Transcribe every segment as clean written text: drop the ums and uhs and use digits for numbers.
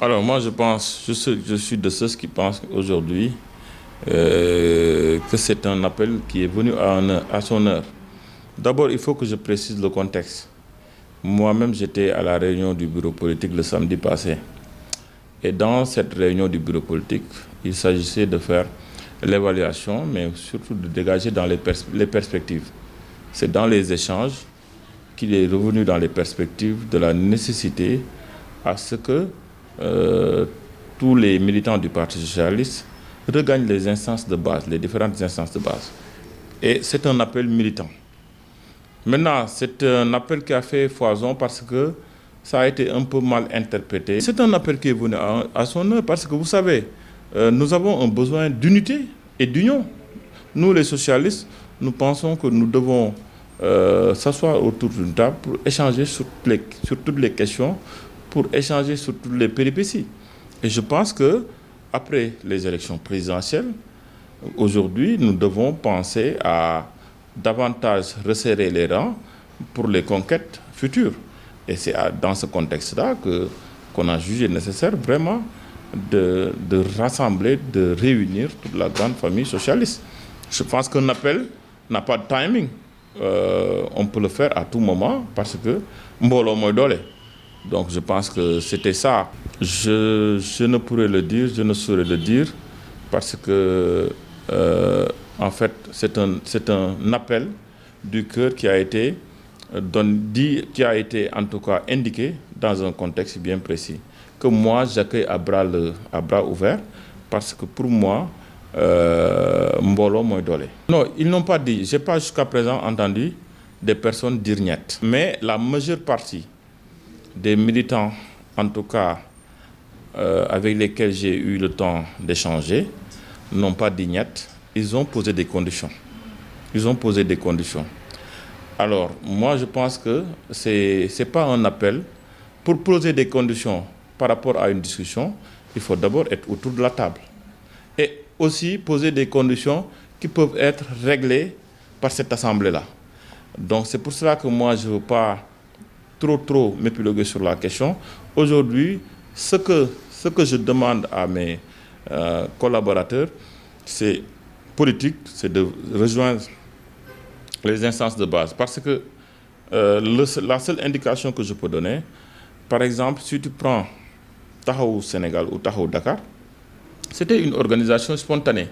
Alors moi je suis de ceux qui pensent aujourd'hui que c'est un appel qui est venu à son heure. D'abord, il faut que je précise le contexte. Moi-même, j'étais à la réunion du bureau politique le samedi passé. Et dans cette réunion du bureau politique, il s'agissait de faire l'évaluation, mais surtout de dégager dans les perspectives. C'est dans les échanges qu'il est revenu dans les perspectives de la nécessité à ce que tous les militants du Parti socialiste regagnent les instances de base, les différentes instances de base. Et c'est un appel militant. Maintenant, c'est un appel qui a fait foison parce que ça a été un peu mal interprété. C'est un appel qui est venu à son heure parce que vous savez, nous avons un besoin d'unité et d'union. Nous, les socialistes, nous pensons que nous devons s'asseoir autour d'une table pour échanger sur toutes les questions, pour échanger sur toutes les péripéties. Et je pense que après les élections présidentielles, aujourd'hui, nous devons penser à davantage resserrer les rangs pour les conquêtes futures. Et c'est dans ce contexte-là qu'on a jugé nécessaire vraiment de rassembler, de réunir toute la grande famille socialiste. Je pense qu'un appel n'a pas de timing. On peut le faire à tout moment parce que mbolo moy dolé. Donc je pense que c'était ça. Je ne pourrais le dire, je ne saurais le dire parce que en fait c'est un appel du cœur qui a été qui a été en tout cas indiqué dans un contexte bien précis, que moi j'accueille à bras ouverts parce que pour moi, Mbolo moy dolé. Non, ils n'ont pas dit, je n'ai pas jusqu'à présent entendu des personnes dire niet. Mais la majeure partie des militants, en tout cas avec lesquels j'ai eu le temps d'échanger, n'ont pas dit niet. Ils ont posé des conditions. Ils ont posé des conditions. Alors, moi, je pense que ce n'est pas un appel. Pour poser des conditions par rapport à une discussion, il faut d'abord être autour de la table. Et aussi poser des conditions qui peuvent être réglées par cette assemblée-là. Donc, c'est pour cela que moi, je ne veux pas trop m'épiloguer sur la question. Aujourd'hui, ce que je demande à mes collaborateurs, c'est politique, c'est de rejoindre les instances de base. Parce que la seule indication que je peux donner, par exemple, si tu prends Tahaou Sénégal ou Tahaou Dakar, c'était une organisation spontanée,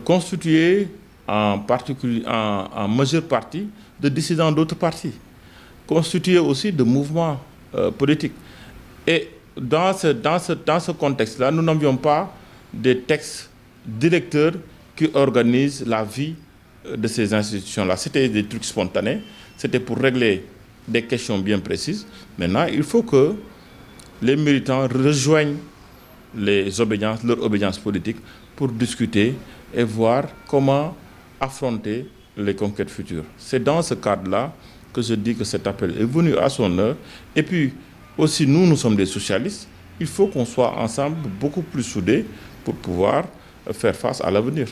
constituée en majeure partie de dissidents d'autres partis, constituée aussi de mouvements politiques. Et dans ce contexte-là, nous n'avions pas des textes directeurs qui organisent la vie de ces institutions-là. C'était des trucs spontanés, c'était pour régler des questions bien précises. Maintenant, il faut que les militants rejoignent leurs obédiences politiques pour discuter et voir comment affronter les conquêtes futures. C'est dans ce cadre-là que je dis que cet appel est venu à son heure. Et puis, aussi, nous sommes des socialistes. Il faut qu'on soit ensemble beaucoup plus soudés pour pouvoir faire face à l'avenir.